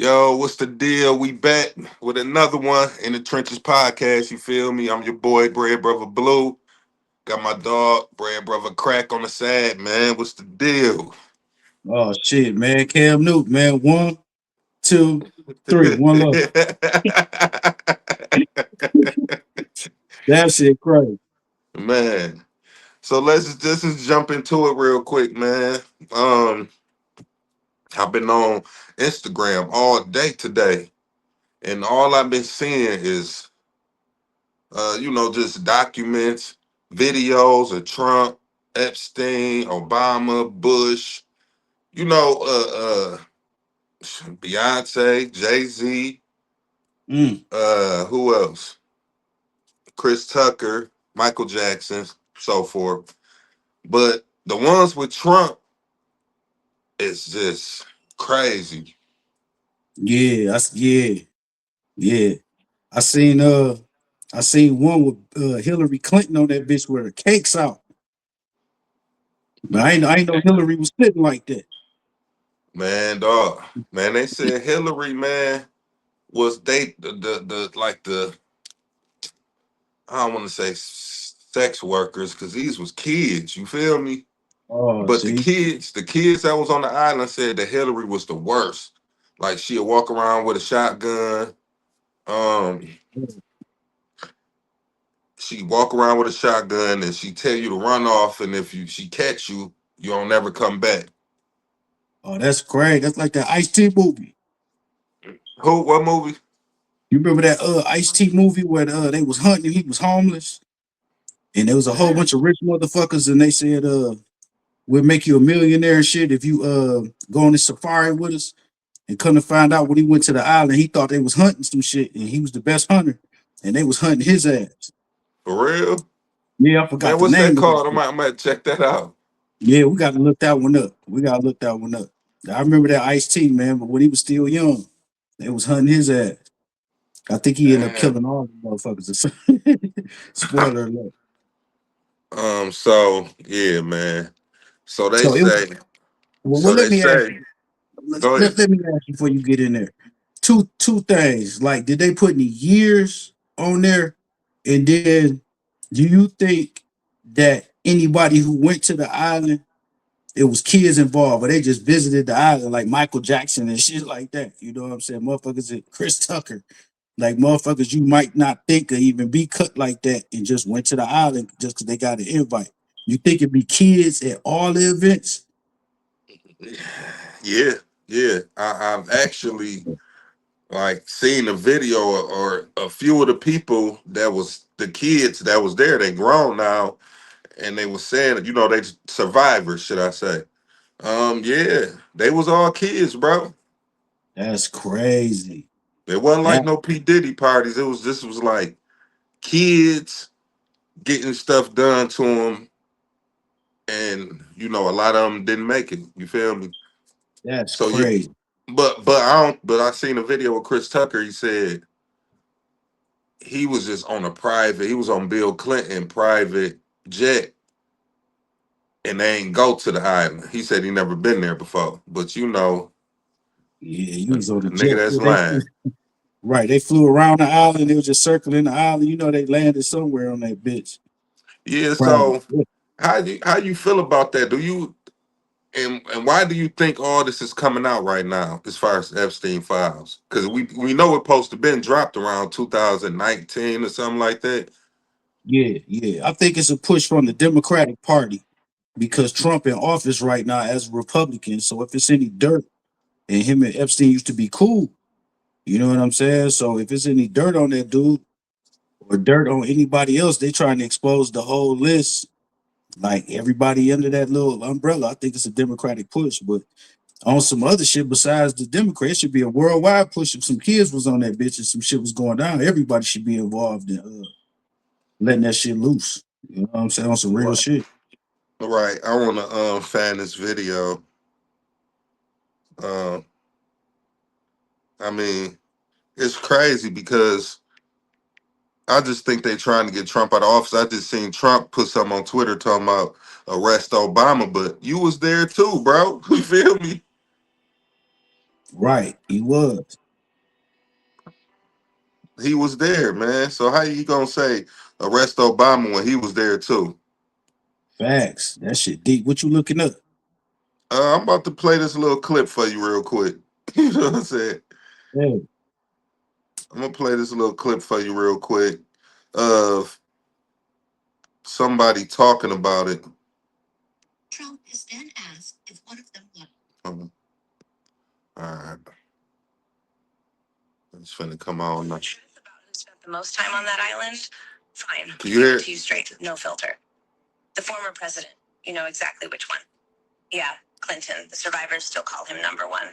Yo, what's the deal? We back with another one in the Trenches podcast. You feel me? I'm your boy, Bread Brother Blue. Got my dog, Bread Brother Crack on the side, man. What's the deal? Oh shit, man. Cam Newton, man. One, two, three. One love. That shit crazy. Man. So let's just jump into it real quick, man. Um, I've been on Instagram all day today, and all I've been seeing is just documents, videos of Trump, Epstein, Obama, Bush, you know, Beyonce, Jay-Z, Mm, who else? Chris Tucker, Michael Jackson, so forth. But the ones with Trump is just crazy. yeah, yeah. I seen I seen one with Hillary Clinton on that bitch where the cake's out. But I ain't know Hillary was sitting like that. Man, dog. Man, they said Hillary, man, was they the like the I don't want to say sex workers because these was kids. You feel me? Oh, But see? the kids that was on the island said that Hillary was the worst. Like she'd walk around with a shotgun. Um, she walk around with a shotgun and she tell you to run off, and if she catch you, you don't never come back. Oh, that's great. That's like that Ice-T movie. Who? What movie? You remember that Ice-T movie where they was hunting, he was homeless, and there was a whole bunch of rich motherfuckers, and they said we'll make you a millionaire and shit if you go on this safari with us. And come to find out when he went to the island, he thought they was hunting some shit, and he was the best hunter, and they was hunting his ass. For real? Yeah, I forgot Man, the what's that name of that called? shit. I might check that out. Yeah, we got to look that one up. We got to look that one up. I remember that Ice T, man, but when he was still young, they was hunting his ass. I think he ended up Damn. killing all the motherfuckers or something. Spoiler alert. So yeah, man. So they So it was, say. well, So let they me ask say. you. Let, Go let, ahead. let me ask you before you get in there. Two things. Like, did they put any years on there? And then, do you think that anybody who went to the island, it was kids involved, or they just visited the island like Michael Jackson and shit like that? You know what I'm saying? Motherfuckers, Chris Tucker, like motherfuckers you might not think could even be cut like that and just went to the island just because they got an invite. You think it'd be kids at all the events? Yeah, yeah. I've actually like seen a video or a few of the people that was the kids that was there. They grown now, and they was saying, they survivors, should I say? Yeah, they was all kids, bro. That's crazy. It wasn't like That no P Diddy parties. This was like kids getting stuff done to them, and a lot of them didn't make it. You feel me? that's So yeah, crazy. but I don't. But I seen a video with Chris Tucker. He said he was just on a private. He was on Bill Clinton private jet, and they ain't go to the island. He said he never been there before. But Yeah, you a was on the nigga jet. that's They flew, lying. right. They flew around the island. They was just circling the island. You know, they landed somewhere on that bitch. Yeah. Private. So how you feel about that? Do you and why do you think all this is coming out right now as far as Epstein files? Because we know it's supposed to been dropped around 2019 or something like that. Yeah, yeah. I think it's a push from the Democratic Party because Trump in office right now as a Republican. So if it's any dirt, and him and Epstein used to be cool, you know what I'm saying? So if it's any dirt on that dude or dirt on anybody else, they trying to expose the whole list, like everybody under that little umbrella. I think it's a Democratic push, but on some other shit besides the Democrats, it should be a worldwide push. If some kids was on that bitch and some shit was going down, everybody should be involved in letting that shit loose. You know what I'm saying? On some real Right. shit. Right. I want to find this video. Um, I mean, it's crazy because I just think they trying to get Trump out of office. I just seen Trump put something on Twitter talking about arrest Obama, but you was there too, bro. You feel me? Right, he was. He was there, man. So how you gonna say arrest Obama when he was there too? Facts. That shit deep. What you looking up? I'm about to play this little clip for you real quick. You know what I'm saying? Yeah. I'm gonna play this little clip for you real quick of somebody talking about it. Um, all right, it's finna come on now. Truth about who spent the most time on that island? Fine. Can you hear it? To you straight, no filter. The former president. You know exactly which one. Yeah, Clinton. The survivors still call him number one.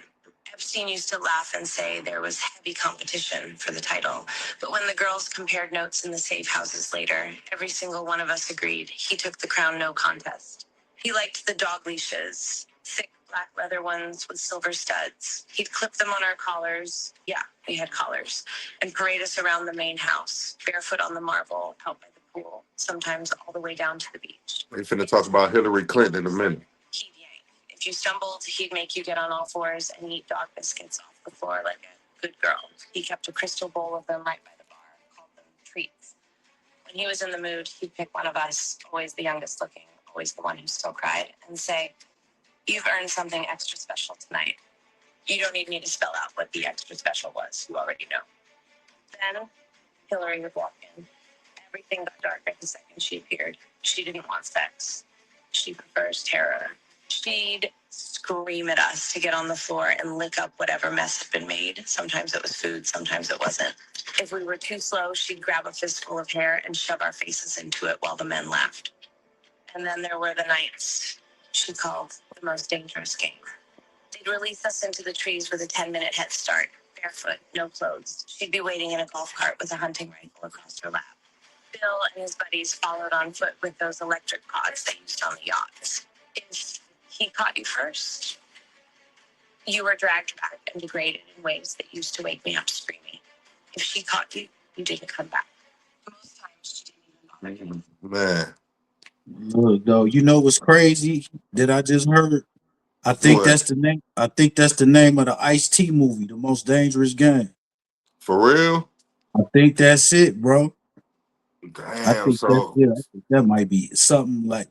Epstein used to laugh and say there was heavy competition for the title. But when the girls compared notes in the safe houses later, every single one of us agreed he took the crown no contest. He liked the dog leashes, thick black leather ones with silver studs. He'd clip them on our collars. Yeah, we had collars. And parade us around the main house, barefoot on the marble, out by the pool, sometimes all the way down to the beach. We're finna talk about Hillary Clinton in a minute. He'd yank. If you stumbled, he'd make you get on all fours and eat dog biscuits off the floor like a good girl. He kept a crystal bowl of them right by the bar, called them treats. When he was in the mood, he'd pick one of us, always the youngest looking, always the one who still cried, and say, "You've earned something extra special tonight. You don't need me to spell out what the extra special was. You already know." Then Hillary would walk in. Everything got darker the second she appeared. She didn't want sex. She prefers terror. She'd scream at us to get on the floor and lick up whatever mess had been made. Sometimes it was food, sometimes it wasn't. If we were too slow, she'd grab a fistful of hair and shove our faces into it while the men laughed. And then there were the nights she called the most dangerous game. They'd release us into the trees with a 10-minute head start, barefoot, no clothes. She'd be waiting in a golf cart with a hunting rifle across her lap. Bill and his buddies followed on foot with those electric pods they used on the yachts. If he caught you first, you were dragged back and degraded in ways that used to wake me up screaming. If she caught you, you didn't come back. Most times she didn't even bother. Man, Look, though, you know what's crazy that I just heard? I think what? that's the name. I think that's the name of the Ice-T movie, The Most Dangerous Game. For real? I think that's it, bro. I Damn. think that's So, it. I think that might be something like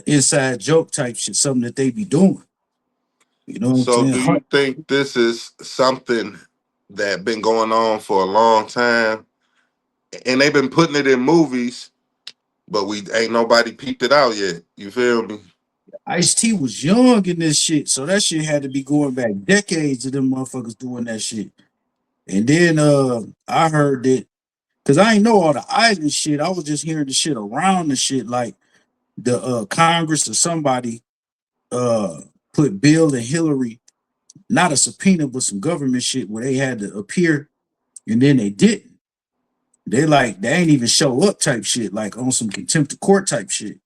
inside joke type shit, something that they be doing. You know what I'm so saying? do you think this is something that been going on for a long time, and they've been putting it in movies, but we ain't nobody peeped it out yet? You feel me? Ice-T was young in this shit, so that shit had to be going back decades of them motherfuckers doing that shit. And then I heard that because I ain't know all the island shit. I was just hearing the shit around the shit, like the Congress or somebody uh put Bill and Hillary, not a subpoena, but some government shit where they had to appear and then they didn't. They like they ain't even show up type shit, like on some contempt of court type shit.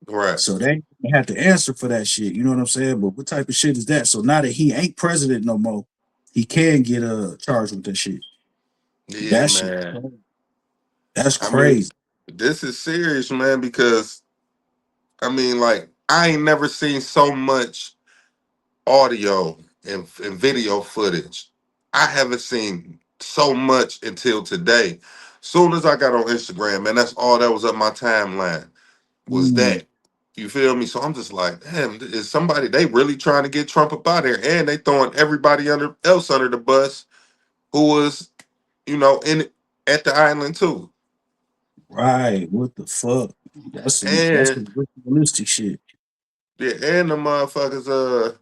Right. So they have to answer for that shit. You know what I'm saying? But what type of shit is that? So now that he ain't president no more, he can get charged with that shit. Yeah, That shit, man. that's I mean, crazy. this is serious, man, because I mean, like, I ain't never seen so much audio and video footage. I haven't seen so much until today. Soon as I got on Instagram, man, that's all that was up my timeline was Mm, that. You feel me? So I'm just like, damn, is somebody they really trying to get Trump up out here, and they throwing everybody else under the bus who was, in at the island too. right. What the fuck? That's And some ritualistic shit. yeah, and the motherfuckers,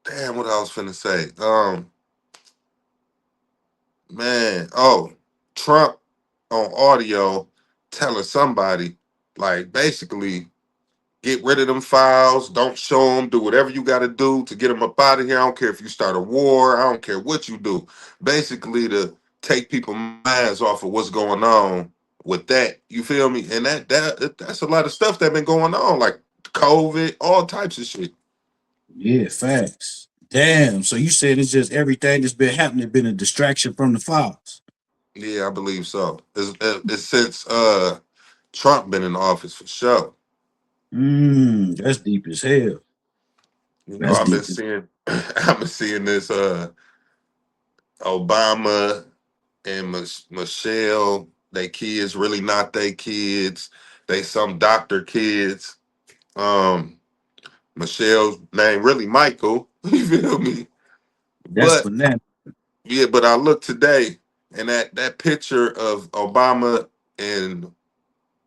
damn, what I was finna say. Man, oh, Trump on audio telling somebody, like, basically, get rid of them files, don't show them, do whatever you got to do to get them up out of here. I don't care if you start a war, I don't care what you do. Basically, to take people's minds off of what's going on with that. You feel me? And that's a lot of stuff that been going on, like COVID, all types of shit. Yeah, facts. Damn. So you said it's just everything that's been happening been a distraction from the files. Yeah, I believe so. It's since Trump been in office for sure. That's deep as hell. That's I've been deep as seeing. I'm seeing this Obama and Michelle, they kids really not they kids. They some doctor kids. Um, Michelle's name really Michael. You feel me? That's But bananas. yeah, but I looked today and that picture of Obama and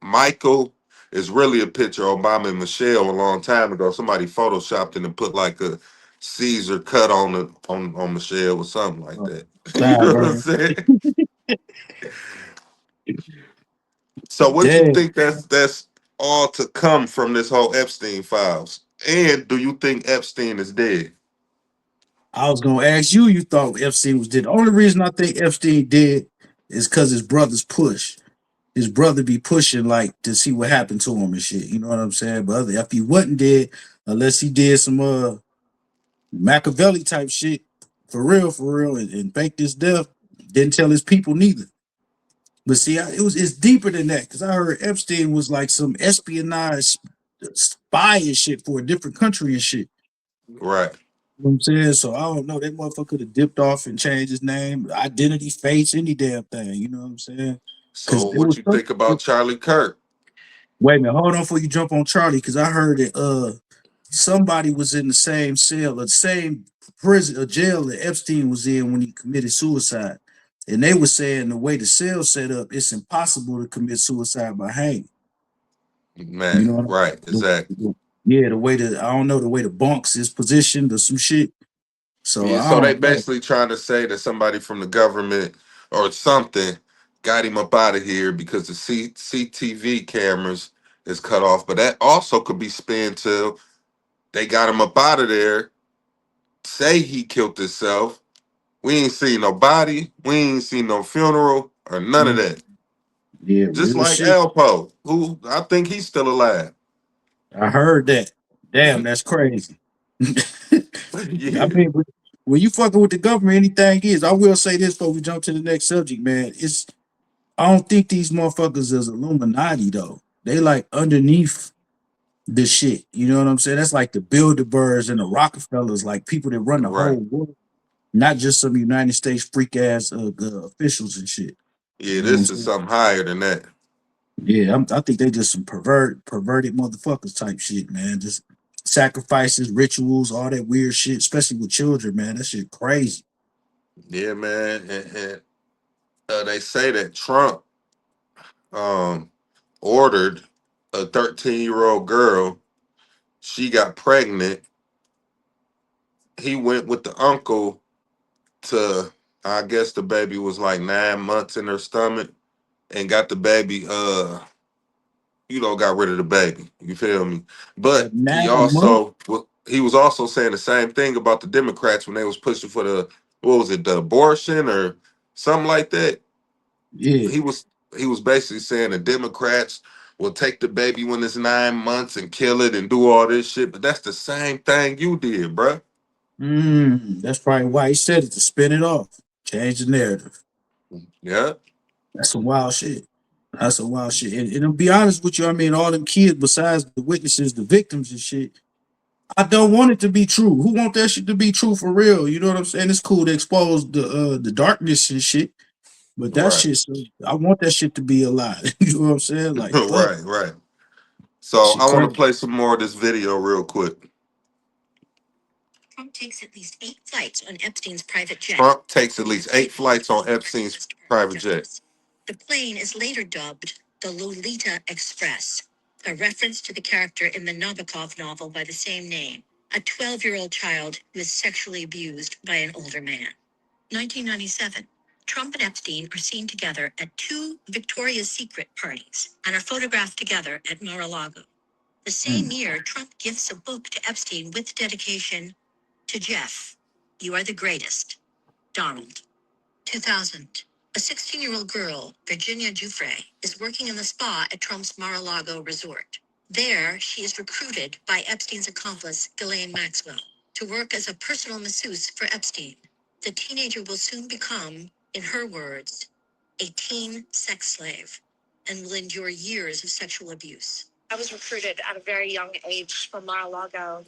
Michael is really a picture of Obama and Michelle a long time ago. Somebody photoshopped it and put like a Caesar cut on the on Michelle or something like that. You know what I'm Sideburn. saying? So what you Damn. think that's all to come from this whole Epstein files? And do you think Epstein is dead? I was gonna ask you. You thought Epstein was dead. The only reason I think Epstein did is because his brothers push. His brother be pushing like to see what happened to him and shit. You know what I'm saying? But if he wasn't dead, unless he did some Machiavelli type shit, for real, and faked his death, didn't tell his people neither. But see, it's deeper than that because I heard Epstein was like some espionage spy and shit for a different country and shit. Right. You know what I'm saying? So I don't know. That motherfucker could have dipped off and changed his name, identity, face, any damn thing. You know what I'm saying? So Because it what was you think about Charlie Kirk? wait a minute, hold on before you jump on Charlie, because I heard that somebody was in the same cell or the same prison or jail that Epstein was in when he committed suicide. And they were saying the way the cell set up, it's impossible to commit suicide by hanging. You Man, know what I'm right, the, exactly. yeah, the way the I don't know the way the bunks is positioned or some shit. So Yeah, I so they don't know. basically trying to say that somebody from the government or something got him up out of here because the CTV cameras is cut off. But that also could be spin to they got him up out of there, say he killed himself. We ain't seen no body, we ain't seen no funeral or none of Mm, that. yeah, Just real like shit. Alpo, who I think he's still alive. I heard that. Damn, that's crazy. I Yeah, mean, when you fucking with the government, anything is. I will say this before we jump to the next subject, man. It's I don't think these motherfuckers is Illuminati though. They like underneath the shit. You know what I'm saying? That's like the Bilderbergs and the Rockefellers, like people that run the right. whole world, not just some United States freak ass officials and shit. Yeah, You know what I'm this is saying? something higher than that. Yeah, I think they just some perverted motherfuckers type shit, man. Just sacrifices, rituals, all that weird shit, especially with children, man. That shit crazy. Yeah, man. And they say that Trump um, ordered a 13-year-old girl. She got pregnant. He went with the uncle to, I guess the baby was like 9 months in her stomach and got the baby, got rid of the baby. You feel me? At But nine months, he was also saying the same thing about the Democrats when they was pushing for the, what was it, the abortion or something like that. yeah. he was he was basically saying the Democrats will take the baby when it's 9 months and kill it and do all this shit. But that's the same thing you did, bruh. That's probably why he said it to spin it off, change the narrative. Yeah, That's some wild shit. That's some wild shit. And to be honest with you, I mean, all them kids, besides the witnesses, the victims and shit, I don't want it to be true. Who want that shit to be true for real? You know what I'm saying? It's cool to expose the darkness and shit, but that right, shit, I want that shit to be a lie. You know what I'm saying? Like, fuck, right, right. that So shit I want to crazy. play some more of this video real quick. Trump takes at least 8 flights on Epstein's private jet. Trump takes at least 8 flights on Epstein's private jet. The plane is later dubbed the Lolita Express, a reference to the character in the Nabokov novel by the same name, a 12-year-old child who is sexually abused by an older man. 1997. Trump and Epstein are seen together at 2 Victoria's Secret parties and are photographed together at Mar-a-Lago. The same Mm. year, Trump gifts a book to Epstein with dedication to Jeff. You are the greatest. Donald. 2000. A 16-year-old girl, Virginia Giuffre, is working in the spa at Trump's Mar-a-Lago resort. There, she is recruited by Epstein's accomplice, Ghislaine Maxwell, to work as a personal masseuse for Epstein. The teenager will soon become, in her words, a teen sex slave and will endure years of sexual abuse. I was recruited at a very young age from Mar-a-Lago,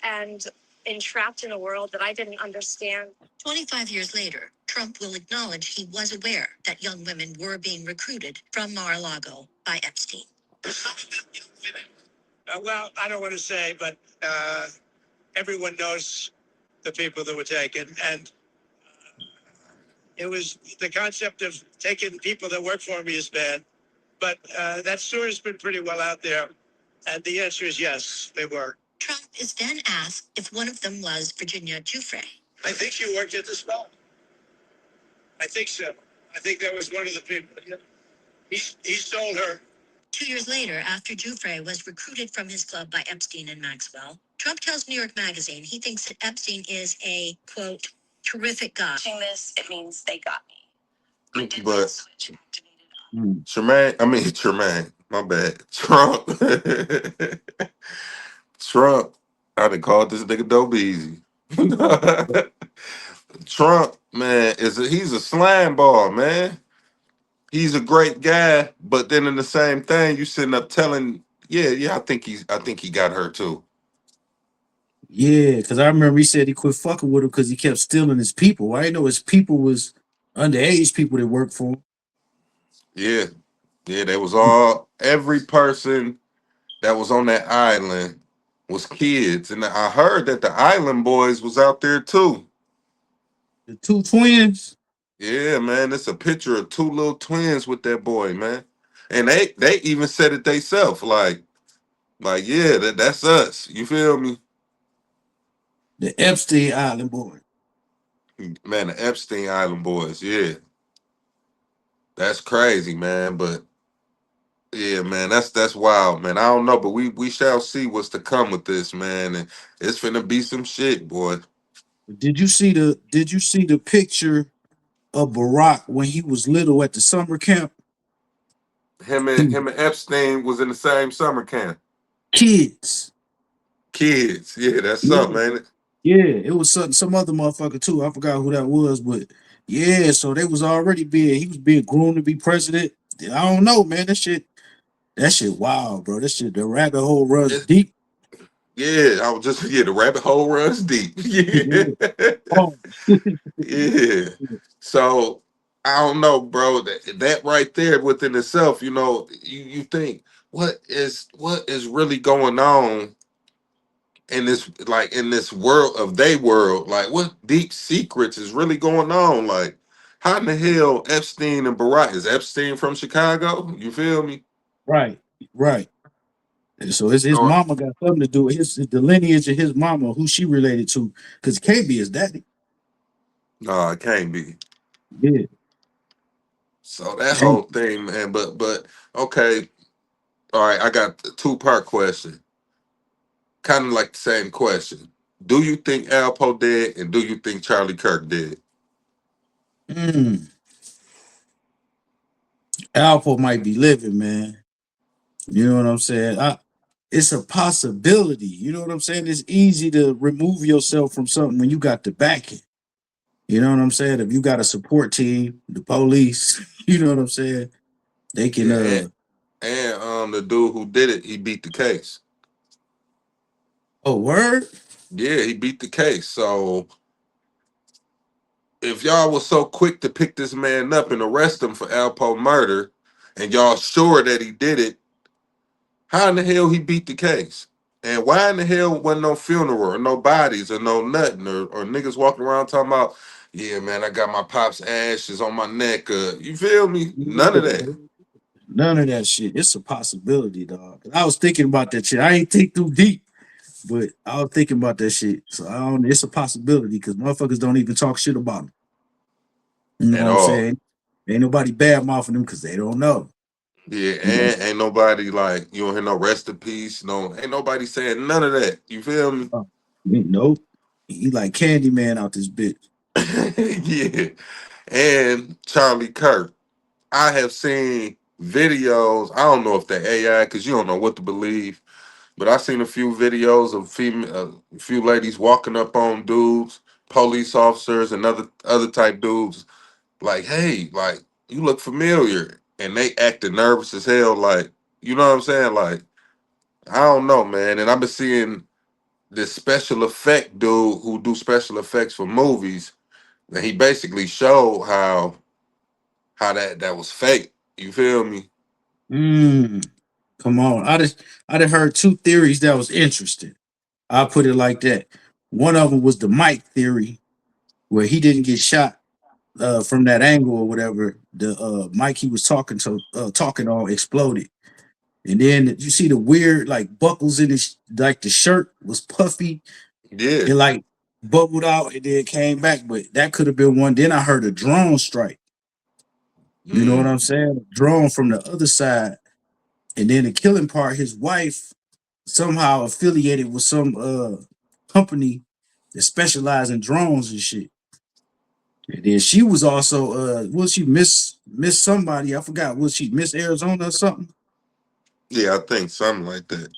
and entrapped in a world that I didn't understand. 25 years later, Trump will acknowledge he was aware that young women were being recruited from Mar-a-Lago by Epstein. Well, I don't want to say, but everyone knows the people that were taken. And it was the concept of taking people that work for me is bad. But that story's been pretty well out there. And the answer is yes, they were. Trump is then asked if one of them was Virginia Giuffre. I think she worked at the spa. I think so. I think that was one of the people. He stole her. 2 years later, after Giuffre was recruited from his club by Epstein and Maxwell, Trump tells New York Magazine he thinks that Epstein is a, quote, terrific guy. Watching this, it means they got me. My deadlight switch activated. Tremaine, my bad. Trump. Trump. I done called this nigga Dope Easy. Trump, man, he's a slime ball, man. He's a great guy, but then in the same thing, you sitting up telling, yeah, I think he got her too. Yeah, because I remember he said he quit fucking with him because he kept stealing his people. I didn't know his people was underage people that worked for him. Yeah, yeah, they was all every person that was on that island was kids, and I heard that the island boys was out there too. The two twins. Yeah, man, it's a picture of two little twins with that boy, man, and they even said it theyself, like yeah, that's us. You feel me, The Epstein Island boy. man? The Epstein Island boys, yeah, that's crazy, man. But yeah, man, that's wild, man. I don't know, but we shall see what's to come with this, man, and it's finna be some shit, boy. Did you see the picture of Barack when he was little at the summer camp? Him He and was him and Epstein was in the same summer camp. kids. Kids, yeah, that's Yeah. something, ain't it? Yeah, it was some other motherfucker too. I forgot who that was, but yeah, so they was already being he was being groomed to be president. I don't know, man. That shit wild, bro. That shit the rabbit hole runs It- deep. yeah, I was just the rabbit hole runs deep. Yeah. Yeah, Oh. yeah. So I don't know, bro. That right there within itself, you think what is really going on in this world of they world, like what deep secrets is really going on, like how in the hell Epstein and Barack is Epstein from Chicago, you feel me? Right, right. And so his Or mama got something to do with the lineage of his mama, who she related to, because it can't be his daddy. no, it can't be. Yeah, So that can't. whole thing, man, but okay, all right, I got a two-part question, kind of like the same question. Do you think Alpo dead, and do you think Charlie Kirk dead? Mm. Alpo might be living, man. You know what I'm saying? It's a possibility. You know what I'm saying? It's easy to remove yourself from something when you got the backing. You know what I'm saying? If you got a support team, the police, you know what I'm saying? They can Yeah, and the dude who did it, he beat the case. oh word? Yeah, he beat the case. So if y'all was so quick to pick this man up and arrest him for Alpo murder, and y'all sure that he did it, how in the hell he beat the case? And why in the hell wasn't no funeral or no bodies or no nothing or niggas walking around talking about, yeah, man, I got my pop's ashes on my neck. You feel me? None of that. None of that shit. It's a possibility, dog. I was thinking about that shit. I ain't think too deep, but I was thinking about that shit. So I don't. It's a possibility because motherfuckers don't even talk shit about them. You know At what I'm all. saying? Ain't nobody bad mouthing them because they don't know. Yeah, You know. and ain't nobody like you don't hear no rest in peace. No, ain't nobody saying none of that. You feel me? Nope. He like Candyman out this bitch. Yeah. And Charlie Kirk. I have seen videos. I don't know if they're AI because you don't know what to believe, but I seen a few videos of a few ladies walking up on dudes, police officers, and other type dudes. Like, hey, like you look familiar, and they acting nervous as hell. Like, you know what I'm saying? Like, I don't know, man. And I've been seeing this special effect dude who do special effects for movies, and he basically showed how that was fake. You feel me? Mm, come on. I just heard two theories that was interesting. I'll put it like that. One of them was the Mike theory, where he didn't get shot from that angle or whatever. The mic he was talking on exploded. And then you see the weird like buckles in his, like the shirt was puffy. Yeah. It like bubbled out and then came back, but that could have been one. Then I heard a drone strike. You know what I'm Mm. saying? A drone from the other side. And then the killing part, his wife somehow affiliated with some company that specialized in drones and shit. And then she was also was she miss somebody? I forgot. Was she Miss Arizona or something? Yeah, I think something like that.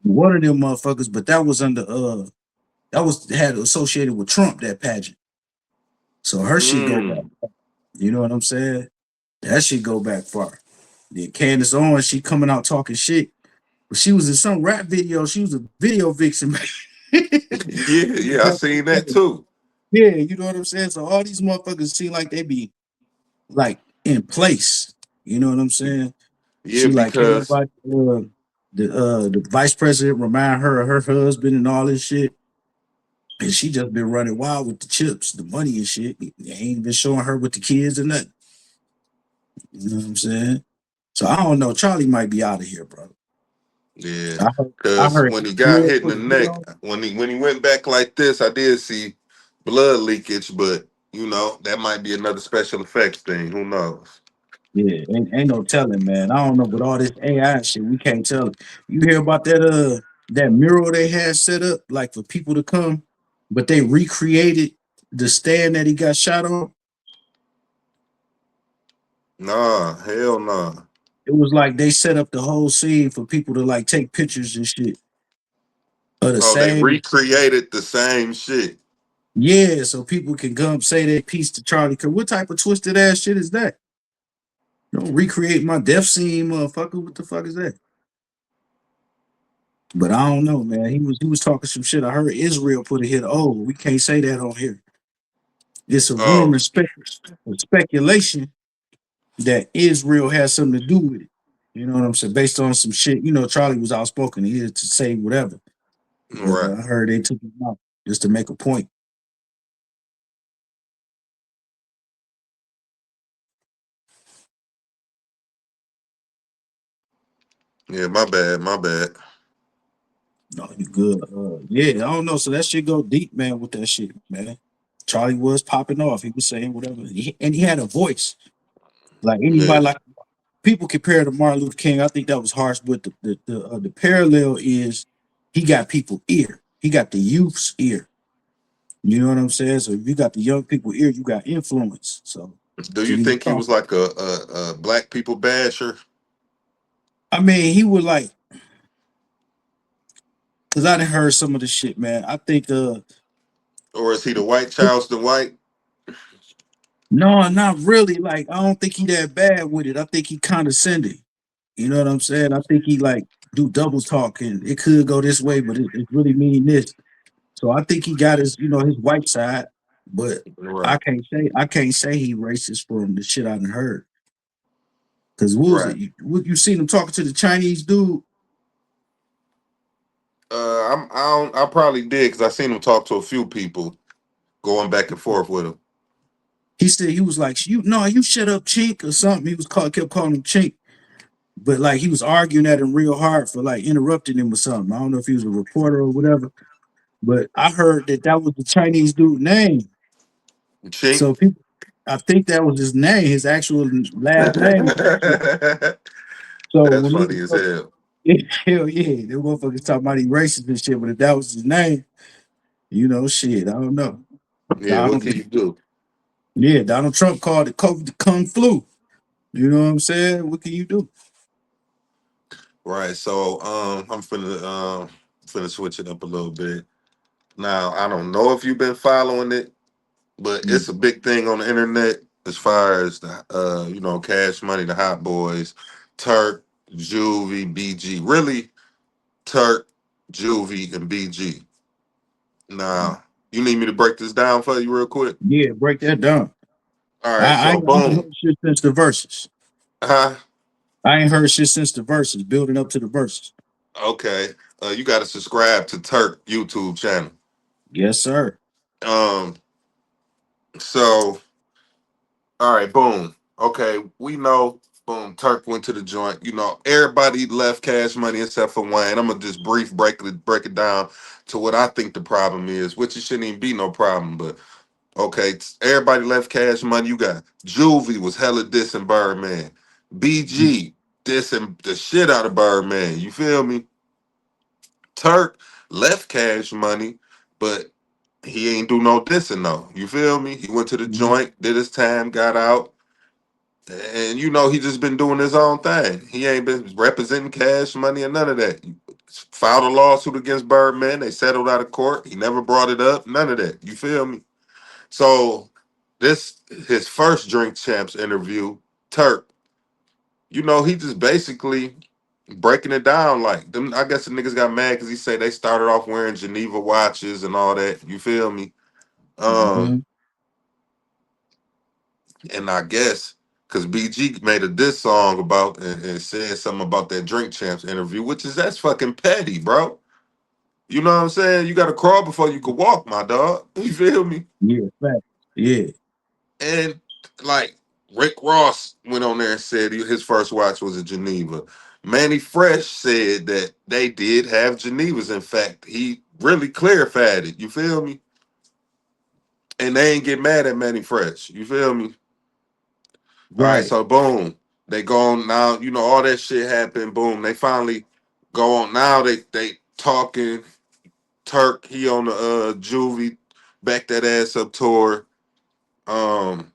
One of them motherfuckers, but that was under that was had associated with Trump, that pageant. So her shit go back. Mm. You know what I'm saying? That shit go back far. Then Candace Owens, she coming out talking shit. But she was in some rap video. She was a video vixen. Yeah, yeah, I seen that too. Yeah, you know what I'm saying? So all these motherfuckers seem like they be like in place. You know what I'm saying? Yeah, She like can't because nobody the vice president remind her of her husband and all this shit. And she just been running wild with the chips, the money and shit. They ain't been showing her with the kids and nothing. You know what I'm saying? So I don't know. Charlie might be out of here, bro. yeah, I heard, I because heard when he got Israel hit in put the a hit neck, on. when he went back like this, I did see blood leakage, but that might be another special effects thing. Who knows? Yeah, ain't no telling, man. I don't know, with all this AI shit, we can't tell. You hear about that mural they had set up like for people to come, but they recreated the stand that he got shot on. Nah, hell nah. It was like they set up the whole scene for people to like take pictures and shit of the Oh, they same. recreated the same shit. Yeah, so people can come say their piece to Charlie Kirk. What type of twisted ass shit is that? Don't recreate my death scene, motherfucker. What the fuck is that? But I don't know, man. He was talking some shit. I heard Israel put a hit. Oh, we can't say that on here. It's a rumor, Oh, speculation that Israel has something to do with it. You know what I'm saying? Based on some shit. You know, Charlie was outspoken. He had to say whatever. But right. I heard they took him out just to make a point. Yeah, my bad, my bad. No, you good. Yeah, I don't know. So that shit go deep, man, with that shit, man. Charlie was popping off. He was saying whatever. And he had a voice. Like Yeah, anybody, like people compare to Martin Luther King. I think that was harsh, but the parallel is he got people ear. He got the youth's ear. You know what I'm saying? So if you got the young people ear, you got influence. So do can you you think he talk? was like a black people basher, I mean, he would like because I done heard some of the shit, man. I think or is he the white Charleston White? no, not really. Like I don't think he that bad with it. I think he condescending. You know what I'm saying? I think he like do double talk and it could go this way, but it really mean this. So I think he got his, his white side, but Right, I can't say he racist from the shit I done heard. Cause what was right. it? You seen him talking to the Chinese dude? I probably did because I seen him talk to a few people going back and forth with him. He said he was like, you no, you shut up, chink, or something. He was kept calling him chink, but like he was arguing at him real hard for like interrupting him or something. I don't know if he was a reporter or whatever, but I heard that that was the Chinese dude name. Chink. So people, I think that was his name, his actual last name. So That's when these funny as hell. hell yeah, they motherfuckers talking about he racist and shit, but if that was his name, shit, I don't know. Yeah, what Donald, can you do? yeah, Donald Trump called it COVID the Kung flu. You know what I'm saying? What can you do? Right. So I'm finna switch it up a little bit. Now I don't know if you've been following it, but Mm. it's a big thing on the internet as far as the Cash Money, the Hot Boys, Turk, Juvie, BG. Really, Turk, Juvie, and BG. Now, you need me to break this down for you real quick? Yeah, break that down. All right, I so ain't boom. heard shit since the verses. Huh? I ain't heard shit since the verses, building up to the verses. Okay. You got to subscribe to Turk YouTube channel. Yes, sir. Um, so all right, boom. Okay, we know, boom, Turk went to the joint. You know, everybody left Cash Money except for Wayne. I'm gonna just break it down to what I think the problem is, which it shouldn't even be no problem. But okay, everybody left Cash Money. You got Juvie was hella dissing Birdman. BG dissing the shit out of Birdman. You feel me? Turk left Cash Money, but he ain't do no dissing though. You feel me? He went to the Mhm. joint, did his time, got out. And you know he just been doing his own thing. He ain't been representing Cash Money or none of that. Filed a lawsuit against Birdman. They settled out of court. He never brought it up. None of that. You feel me? So this his first Drink Champs interview, Turk. You know he just basically breaking it down like them. I guess the niggas got mad because he said they started off wearing Geneva watches and all that. You feel me? Um, Mhm. And I guess because BG made a diss song about and said something about that Drink Champs interview, which is that's fucking petty, bro. You know what I'm saying? You got to crawl before you can walk, my dog. You feel me? Yeah, fact. Yeah. And like Rick Ross went on there and said his first watch was a Geneva. Manny Fresh said that they did have Genevas. In fact, he really clarified it. You feel me? And they ain't get mad at Manny Fresh. You feel me? All right, Right. so boom, they go on now. You know all that shit happened. Boom, they finally go on now. They talking. Turk, he on the Juvie, back that ass up tour. Um,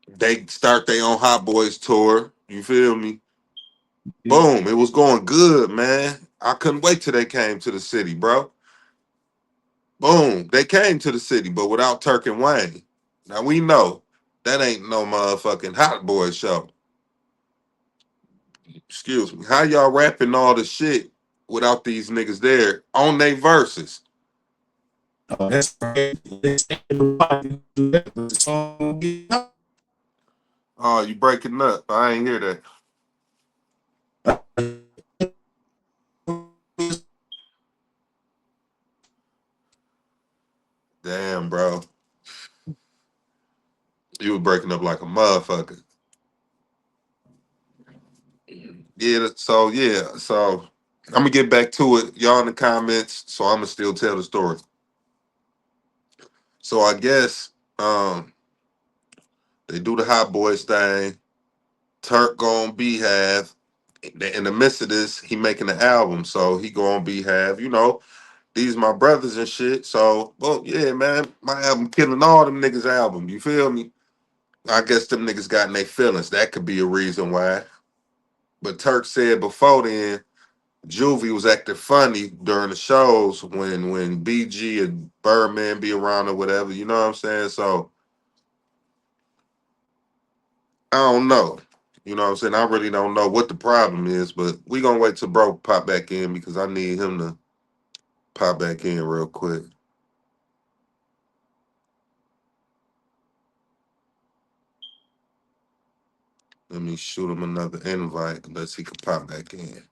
they start their own Hot Boys tour. You feel me? Yeah. Boom, it was going good, man. I couldn't wait till they came to the city, bro. Boom, they came to the city, but without Turk and Wayne. Now we know that ain't no motherfucking Hot Boy show. Excuse me. How y'all rapping all the shit without these niggas there on they verses? Oh, that's crazy. They say nobody do that, but the song get out. Oh, you breaking up. I ain't hear that. Damn, bro. You was breaking up like a motherfucker. So I'm gonna get back to it. Y'all in the comments, so I'm gonna still tell the story. So I guess they do the Hot Boys thing. Turk gon' Beehive. In the midst of this, he making an album, so he gonna Beehive. You know, these my brothers and shit. So, well, yeah, man, my album killing all them niggas' album. You feel me? I guess them niggas got in their feelings. That could be a reason why. But Turk said before then, Juvie was acting funny during the shows when BG and Birdman be around or whatever. You know what I'm saying? So I don't know. You know what I'm saying? I really don't know what the problem is, but we gonna wait till bro pop back in because I need him to pop back in real quick. Let me shoot him another invite unless he can pop back in.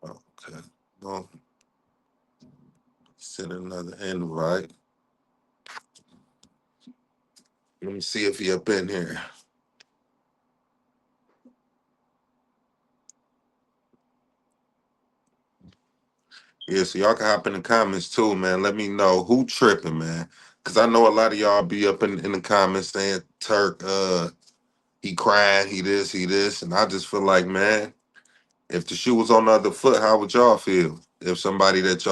Okay. Well, send another invite. Let me see if he up in here. Yeah, so y'all can hop in the comments too, man. Let me know who tripping, man. Cause I know a lot of y'all be up in the comments saying Turk, he crying, he this, he this. And I just feel like, man, if the shoe was on the other foot, how would y'all feel? If somebody that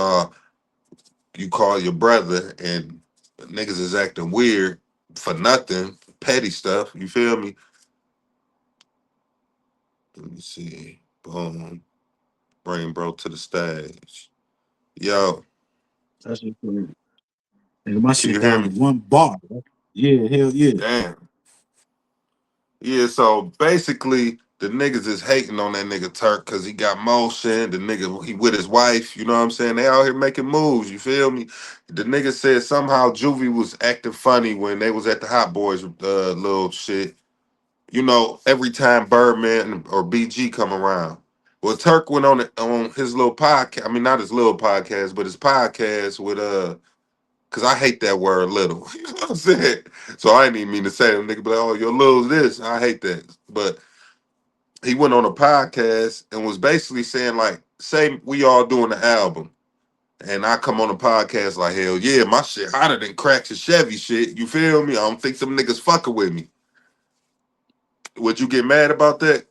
you call your brother and niggas is acting weird for nothing, petty stuff, you feel me? Let me see. Boom. Bring bro to the stage. Yo, That's just crazy. And my can shit you hear down me? to one bar. Bro. Yeah, hell yeah. Damn. Yeah, so basically the niggas is hating on that nigga Turk because he got motion. The nigga he with his wife, you know what I'm saying? They out here making moves, you feel me? The nigga said somehow Juvie was acting funny when they was at the Hot Boys little shit. You know, every time Birdman or BG come around. Well, Turk went on his little podcast. I mean, not his little podcast, but his podcast with cause I hate that word little. You know what I'm saying? So I didn't even mean to say them nigga, but oh, your little this. I hate that. But he went on a podcast and was basically saying, like, say we all doing the album. And I come on the podcast like, hell yeah, my shit hotter than cracks and Chevy shit. You feel me? I don't think some niggas fucking with me. Would you get mad about that?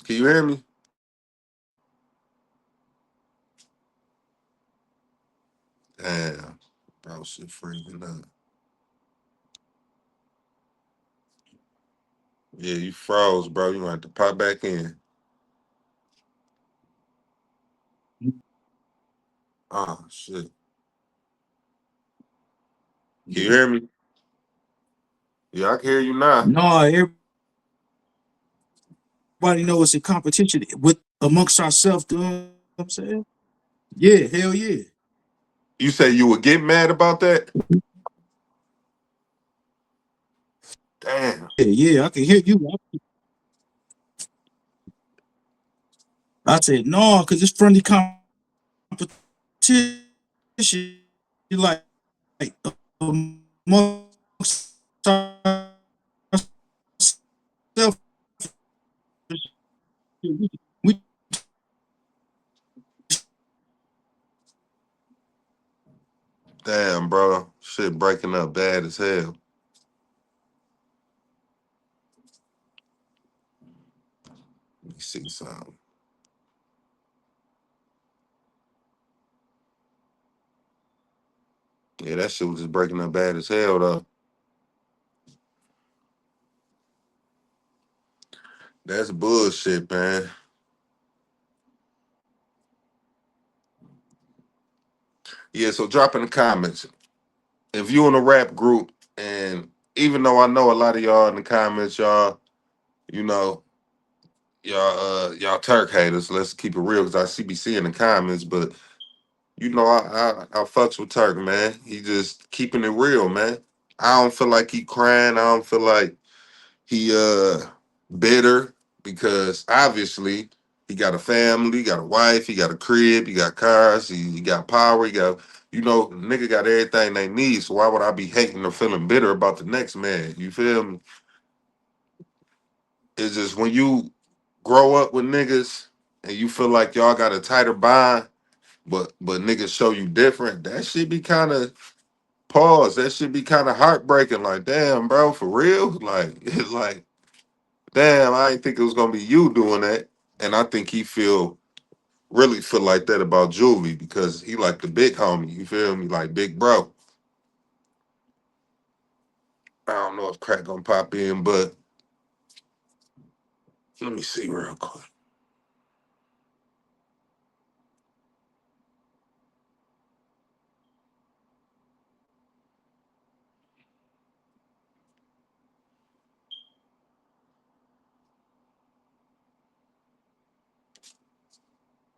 Can you hear me? Damn. Bro, shit freezing up. Yeah, you froze, bro. You gonna have to pop back in. Oh shit. Can you Yeah. hear me? Yeah, I can hear you now. No, everybody know it's a competition with amongst ourselves. You know what I'm saying? Yeah, hell yeah. You say you would get mad about that? Damn. Yeah, yeah, I can hear you. I said no, because it's friendly competition. You like amongst ourselves. We Damn, bro. Shit breaking up bad as hell. Let me see something. Yeah, that shit was just breaking up bad as hell though. That's bullshit, man. Yeah, so drop in the comments. If you in a rap group, and even though I know a lot of y'all in the comments, y'all, you know, y'all Turk haters. Let's keep it real, because I see be seeing the comments, but you know, I fucks with Turk, man. He just keeping it real, man. I don't feel like he crying. I don't feel like he bitter, because obviously he got a family, he got a wife, he got a crib, he got cars, he got power, he got, you know, nigga got everything they need. So why would I be hating or feeling bitter about the next man? You feel me? It's just when you grow up with niggas and you feel like y'all got a tighter bond, but niggas show you different, that shit be kind of pause. That shit be kind of heartbreaking. Like, damn, bro, for real? Like, it's like, damn, I didn't think it was gonna be you doing that. And I think he really feel like that about Juvie, because he like the big homie. You feel me? Like big bro. I don't know if crack gonna pop in, but let me see real quick.